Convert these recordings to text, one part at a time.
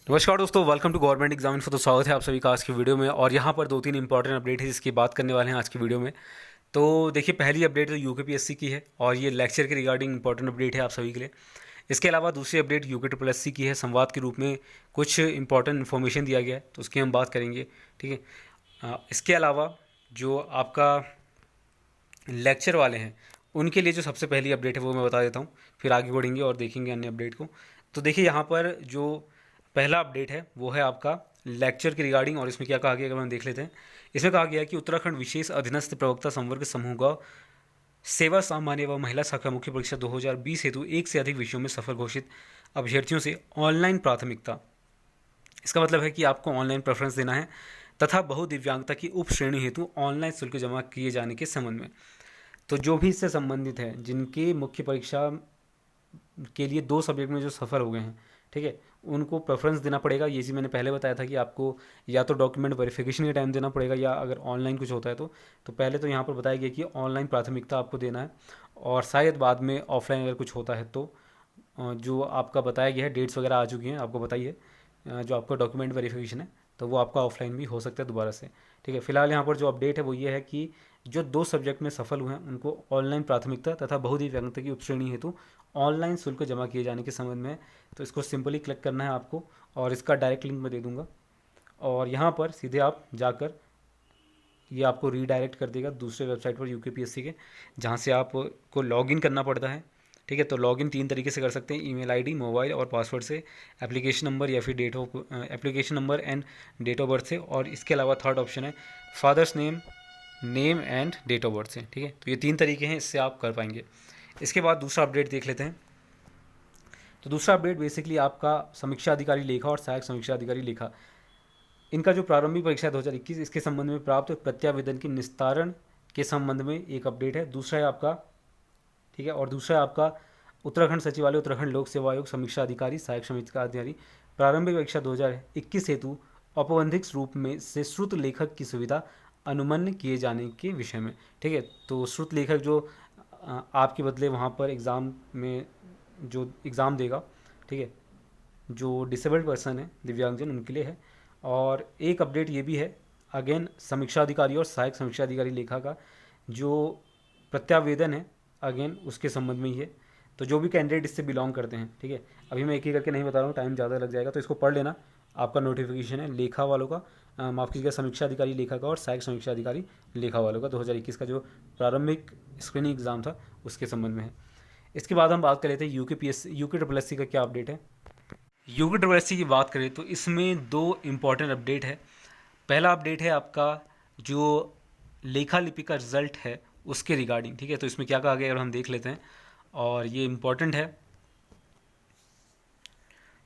नमस्कार दोस्तों, welcome to government examine for. तो स्वागत है आप सभी का आज की वीडियो में। और यहाँ पर दो तीन इंपॉर्टेंट अपडेट है जिसकी बात करने वाले हैं आज की वीडियो में। तो देखिए, पहली अपडेट तो यूकेपीएससी की है और ये लेक्चर के रिगार्डिंग इंपॉर्टेंट अपडेट है आप सभी के लिए। इसके अलावा दूसरी update UK triple S C की है, संवाद के रूप में कुछ इंपॉर्टेंट इन्फॉर्मेशन दिया गया है तो उसकी हम बात करेंगे, ठीक है। इसके अलावा जो आपका लेक्चर वाले हैं उनके लिए जो सबसे पहली अपडेट है वो मैं बता देता हूँ, फिर आगे बढ़ेंगे और देखेंगे अन्य अपडेट को। तो देखिए, यहाँ पर जो पहला अपडेट है वो है आपका लेक्चर के रिगार्डिंग। और इसमें क्या कहा गया, अगर हम देख लेते हैं। इसमें कहा गया है कि उत्तराखंड विशेष अधीनस्थ प्रवक्ता संवर्ग समूह का सेवा सामान्य व महिला शाखा मुख्य परीक्षा 2020 हेतु एक से अधिक विषयों में सफल घोषित अभ्यर्थियों से ऑनलाइन प्राथमिकता, इसका मतलब है कि आपको ऑनलाइन प्रेफरेंस देना है, तथा बहुदिव्यांगता की उप श्रेणी हेतु ऑनलाइन शुल्क जमा किए जाने के संबंध में। तो जो भी इससे संबंधित है, जिनके मुख्य परीक्षा के लिए दो सब्जेक्ट में जो सफ़र हो गए हैं, ठीक है, उनको प्रेफरेंस देना पड़ेगा। ये चीज़ मैंने पहले बताया था कि आपको या तो डॉक्यूमेंट वेरिफिकेशन के टाइम देना पड़ेगा, या अगर ऑनलाइन कुछ होता है तो पहले तो यहाँ पर बताया गया कि ऑनलाइन प्राथमिकता आपको देना है, और शायद बाद में ऑफलाइन अगर कुछ होता है तो जो आपका बताया गया है, डेट्स वगैरह आ चुकी हैं आपको बताइए, जो आपका डॉक्यूमेंट वेरिफिकेशन है तो वो आपका ऑफलाइन भी हो सकता है दोबारा से, ठीक है। फिलहाल यहाँ पर जो अपडेट है वो ये है कि जो दो सब्जेक्ट में सफल हुए हैं उनको ऑनलाइन प्राथमिकता तथा बहुदिव्यांगता की उपश्रेणी हेतु ऑनलाइन शुल्क जमा किए जाने के संबंध में। तो इसको सिंपली क्लिक करना है आपको, और इसका डायरेक्ट लिंक मैं दे दूंगा, और यहाँ पर सीधे आप जाकर ये आपको रीडायरेक्ट कर देगा दूसरे वेबसाइट पर यूकेपीएससी के, जहाँ से आपको लॉगिन करना पड़ता है, ठीक है। तो लॉगिन तीन तरीके से कर सकते हैं, ईमेल आईडी, मोबाइल और पासवर्ड से, एप्लीकेशन नंबर या फिर application number and date of birth से, और इसके अलावा थर्ड ऑप्शन है father's name and date of birth से, ठीक है। तो ये तीन तरीके हैं, इससे आप कर पाएंगे। इसके बाद दूसरा अपडेट देख लेते हैं। तो दूसरा अपडेट बेसिकली आपका समीक्षा अधिकारी लेखा और सहायक समीक्षा अधिकारी लेखा, इनका जो प्रारंभिक परीक्षा है 2021, इसके संबंध में प्राप्त प्रत्यावेदन के निस्तारण के संबंध में एक अपडेट है। दूसरा है आपका, ठीक है, और दूसरा है आपका उत्तराखंड सचिवालय उत्तराखंड लोक सेवा आयोग समीक्षा अधिकारी सहायक समीक्षा अधिकारी प्रारंभिक परीक्षा 2021 हेतु औपबंधिक रूप में से श्रुत लेखक की सुविधा अनुमन्य किए जाने के विषय में, ठीक है। तो श्रुत लेखक जो आपके बदले वहाँ पर एग्ज़ाम में जो एग्ज़ाम देगा, ठीक है, जो डिसेबल्ड पर्सन है, दिव्यांगजन, उनके लिए है। और एक अपडेट ये भी है, अगेन समीक्षा अधिकारी और सहायक समीक्षा अधिकारी लेखा का जो प्रत्यावेदन है, अगेन उसके संबंध में ही है। तो जो भी कैंडिडेट इससे बिलोंग करते हैं, ठीक है, अभी मैं एक ही करके नहीं बता रहा हूँ, टाइम ज़्यादा लग जाएगा, तो इसको पढ़ लेना। आपका नोटिफिकेशन है लेखा वालों का, माफ़ कीजिएगा, समीक्षा अधिकारी लेखा का और सहायक समीक्षा अधिकारी लेखा वालों का 2021 का जो प्रारंभिक स्क्रीनिंग एग्ज़ाम था उसके संबंध में है। इसके बाद हम बात कर लेते हैं यूके ट्रिपल एस सी का क्या अपडेट है। यूके ट्रिपल एस सी की बात करें तो इसमें दो इम्पॉर्टेंट अपडेट है। पहला अपडेट है आपका जो लेखा लिपि का रिजल्ट है उसके रिगार्डिंग, ठीक है। तो इसमें क्या कहा गया अगर हम देख लेते हैं, और ये इम्पॉर्टेंट है।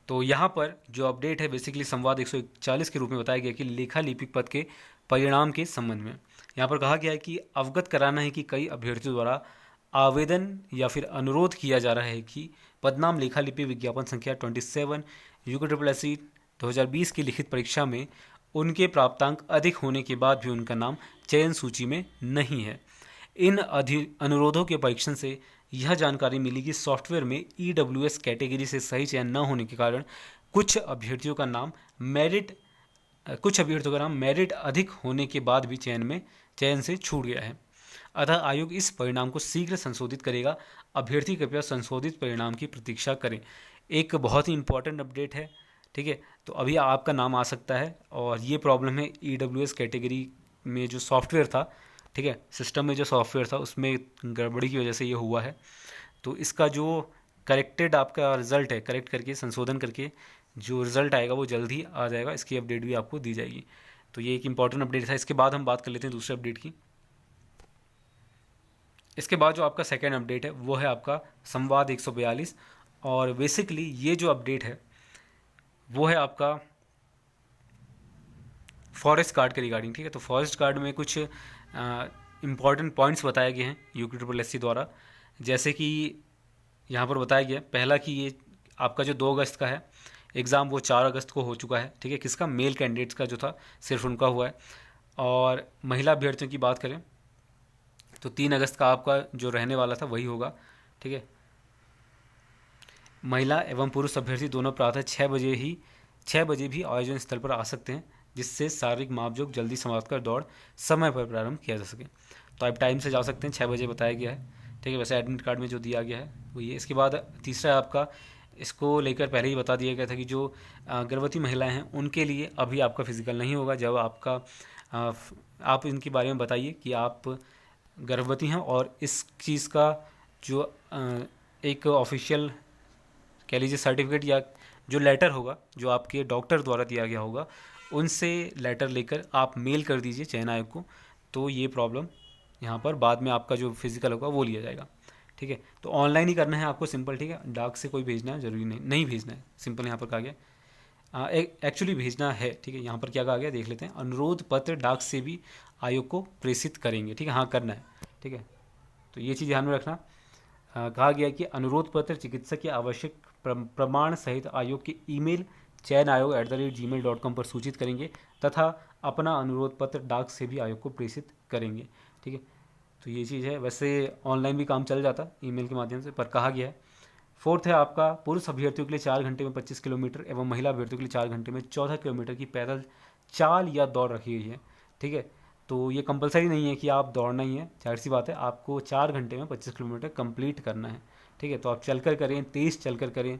तो यहाँ पर जो अपडेट है बेसिकली संवाद 141 के रूप में बताया गया कि लेखा लिपिक पद के परिणाम के संबंध में यहाँ पर कहा गया है कि अवगत कराना है कि कई अभ्यर्थियों द्वारा आवेदन या फिर अनुरोध किया जा रहा है कि पदनाम लेखा लिपि विज्ञापन संख्या 27 यूके ट्रिपल एस सी 2020 की लिखित परीक्षा में उनके प्राप्तांक अधिक होने के बाद भी उनका नाम चयन सूची में नहीं है। इन अनुरोधों के परीक्षण से यह जानकारी मिली कि सॉफ्टवेयर में EWS कैटेगरी से सही चयन न होने के कारण कुछ अभ्यर्थियों का नाम मेरिट अधिक होने के बाद भी चयन से छूट गया है। अतः आयोग इस परिणाम को शीघ्र संशोधित करेगा। अभ्यर्थी कृपया संशोधित परिणाम की प्रतीक्षा करें। एक बहुत ही इंपॉर्टेंट अपडेट है, ठीक है। तो अभी आपका नाम आ सकता है, और ये प्रॉब्लम है EWS कैटेगरी में जो सॉफ्टवेयर था, ठीक है, सिस्टम में जो सॉफ्टवेयर था उसमें गड़बड़ी की वजह से ये हुआ है। तो इसका जो करेक्टेड आपका रिज़ल्ट है, करेक्ट करके संशोधन करके जो रिज़ल्ट आएगा वो जल्द ही आ जाएगा, इसकी अपडेट भी आपको दी जाएगी। तो ये एक इंपॉर्टेंट अपडेट था। इसके बाद हम बात कर लेते हैं दूसरे अपडेट की। इसके बाद जो आपका सेकेंड अपडेट है वो है आपका संवाद 142, और बेसिकली ये जो अपडेट है वो है आपका फॉरेस्ट गार्ड के रिगार्डिंग, ठीक है। तो फॉरेस्ट गार्ड में कुछ इम्पॉर्टेंट पॉइंट्स बताए गए हैं यूके ट्रिपल एस सी द्वारा, जैसे कि यहाँ पर बताया गया पहला कि ये आपका जो 2 अगस्त का है एग्ज़ाम वो 4 अगस्त को हो चुका है, ठीक है। किसका? मेल कैंडिडेट्स का जो था सिर्फ उनका हुआ है। और महिला अभ्यर्थियों की बात करें तो 3 अगस्त का आपका जो रहने वाला था वही होगा, ठीक है। महिला एवं पुरुष अभ्यर्थी दोनों प्रातः 6 बजे ही 6 बजे भी आयोजन स्थल पर आ सकते हैं, जिससे शारीरिक मापजोक जल्दी समाप्त कर दौड़ समय पर प्रारंभ किया जा सके। तो आप टाइम से जा सकते हैं, 6 बजे बताया गया है, ठीक है। वैसे एडमिट कार्ड में जो दिया गया है वो ये। इसके बाद तीसरा है आपका, इसको लेकर पहले ही बता दिया गया था कि जो गर्भवती महिलाएं हैं उनके लिए अभी आपका फिजिकल नहीं होगा। जब आपका आप इनके बारे में बताइए कि आप गर्भवती हैं और इस चीज़ का जो एक ऑफिशियल कह लीजिए सर्टिफिकेट या जो लेटर होगा जो आपके डॉक्टर द्वारा दिया गया होगा, उनसे लेटर लेकर आप मेल कर दीजिए चयन आयोग को। तो ये प्रॉब्लम यहाँ पर बाद में आपका जो फिजिकल होगा वो लिया जाएगा, ठीक है। तो ऑनलाइन ही करना है आपको, सिंपल, ठीक है। डाक से कोई भेजना है ज़रूरी नहीं भेजना है, सिंपल यहाँ पर कहा गया एक्चुअली भेजना है, ठीक है। यहाँ पर क्या कहा गया देख लेते हैं। अनुरोध पत्र डाक से भी आयोग को प्रेषित करेंगे, ठीक है। हाँ करना है, ठीक है। तो ये चीज़ ध्यान में रखना। कहा गया कि अनुरोध पत्र चिकित्सक के आवश्यक प्रमाण सहित आयोग के ईमेल चयन आयोग @gmail.com पर सूचित करेंगे तथा अपना अनुरोध पत्र डाक से भी आयोग को प्रेषित करेंगे, ठीक है। तो ये चीज़ है। वैसे ऑनलाइन भी काम चल जाता ईमेल के माध्यम से, पर कहा गया है। फोर्थ है आपका, पुरुष अभ्यर्थियों के लिए 4 घंटे में 25 किलोमीटर एवं महिला अभ्यर्थियों के लिए 4 घंटे में 14 किलोमीटर की पैदल चाल या दौड़ रखी गई है, ठीक है। तो ये कंपलसरी नहीं है कि आप दौड़ना ही है, जाहिर सी बात है, आपको 4 घंटे में 25 किलोमीटर कंप्लीट करना है, ठीक है। तो आप चल कर करें, तेज़ चल कर करें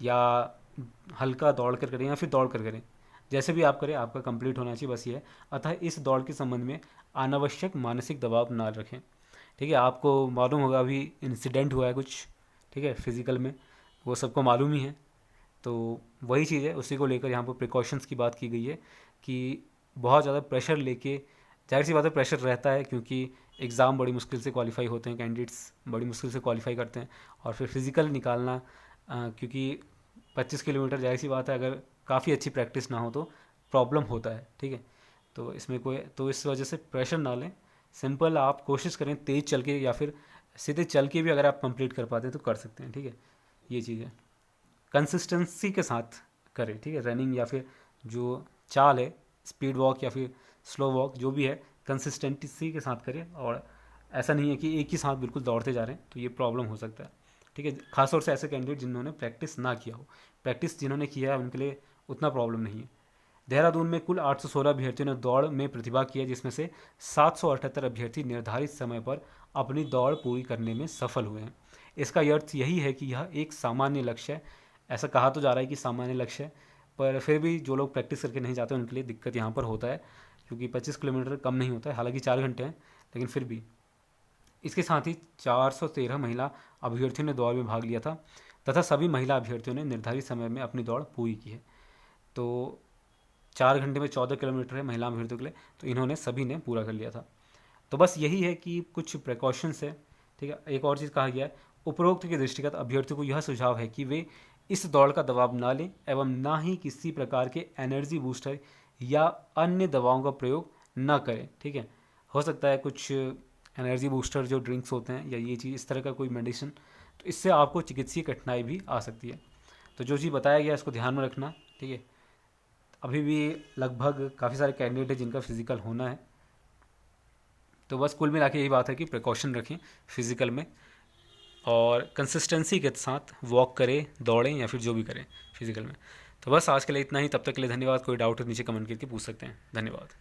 या हल्का दौड़ कर करें या फिर दौड़ कर करें, जैसे भी आप करें आपका कंप्लीट होना चाहिए, बस ये है। अतः इस दौड़ के संबंध में अनावश्यक मानसिक दबाव ना रखें, ठीक है। आपको मालूम होगा अभी इंसिडेंट हुआ है कुछ, ठीक है, फिज़िकल में, वो सबको मालूम ही है। तो वही चीज़ है, उसी को लेकर यहाँ पर प्रिकॉशंस की बात की गई है कि बहुत ज़्यादा प्रेशर लेके, जाहिर सी बात है प्रेशर रहता है क्योंकि एग्ज़ाम बड़ी मुश्किल से क्वालिफाई होते हैं, कैंडिडेट्स बड़ी मुश्किल से क्वालिफाई करते हैं, और फिर फिज़िकल निकालना क्योंकि 25 किलोमीटर, जाहिर सी बात है अगर काफ़ी अच्छी प्रैक्टिस ना हो तो प्रॉब्लम होता है, ठीक है। तो इसमें कोई, तो इस वजह से प्रेशर ना लें, सिंपल आप कोशिश करें तेज़ चल के या फिर सीधे चल के भी अगर आप कंप्लीट कर पाते हैं तो कर सकते हैं, ठीक है। ये चीज़ है, कंसिस्टेंसी के साथ करें, ठीक है। रनिंग या फिर जो चाल है, स्पीड वॉक या फिर स्लो वॉक, जो भी है कंसिस्टेंसी के साथ करें, और ऐसा नहीं है कि एक ही साथ बिल्कुल दौड़ते जा रहे हैं, तो ये प्रॉब्लम हो सकता है, ठीक है। खासतौर से ऐसे कैंडिडेट जिन्होंने प्रैक्टिस ना किया हो, प्रैक्टिस जिन्होंने किया है उनके लिए उतना प्रॉब्लम नहीं है। देहरादून में कुल 816 अभ्यर्थियों ने दौड़ में प्रतिभाग किया, जिसमें से 778 अभ्यर्थी निर्धारित समय पर अपनी दौड़ पूरी करने में सफल हुए हैं। इसका अर्थ यही है कि यह एक सामान्य लक्ष्य है। ऐसा कहा तो जा रहा है कि सामान्य लक्ष्य है, पर फिर भी जो लोग प्रैक्टिस करके नहीं जाते उनके लिए दिक्कत यहाँ पर होता है, क्योंकि 25 किलोमीटर कम नहीं होता है, हालांकि 4 घंटे हैं, लेकिन फिर भी। इसके साथ ही 413 महिला अभ्यर्थियों ने दौड़ में भाग लिया था तथा सभी महिला अभ्यर्थियों ने निर्धारित समय में अपनी दौड़ पूरी की है। तो 4 घंटे में 14 किलोमीटर है महिला अभ्यर्थियों के लिए, तो इन्होंने सभी ने पूरा कर लिया था। तो बस यही है कि कुछ प्रिकॉशंस है, ठीक है। एक और चीज़ कहा गया है, उपरोक्त के दृष्टिगत अभ्यर्थियों को यह सुझाव है कि वे इस दौड़ का दबाव ना लें एवं ना ही किसी प्रकार के एनर्जी बूस्टर या अन्य दवाओं का प्रयोग ना करें, ठीक है। हो सकता है कुछ एनर्जी बूस्टर जो ड्रिंक्स होते हैं या ये चीज़, इस तरह का कोई मेडिसिन, तो इससे आपको चिकित्सीय कठिनाई भी आ सकती है। तो जो चीज़ बताया गया इसको ध्यान में रखना, ठीक है। अभी भी लगभग काफ़ी सारे कैंडिडेट हैं जिनका फिज़िकल होना है, तो बस कुल मिला के यही बात है कि प्रिकॉशन रखें फिज़िकल में, और कंसिस्टेंसी के साथ वॉक करें, दौड़ें या फिर जो भी करें फिज़िकल में। तो बस आज के लिए इतना ही, तब तक के लिए धन्यवाद। कोई डाउट है नीचे कमेंट करके पूछ सकते हैं। धन्यवाद।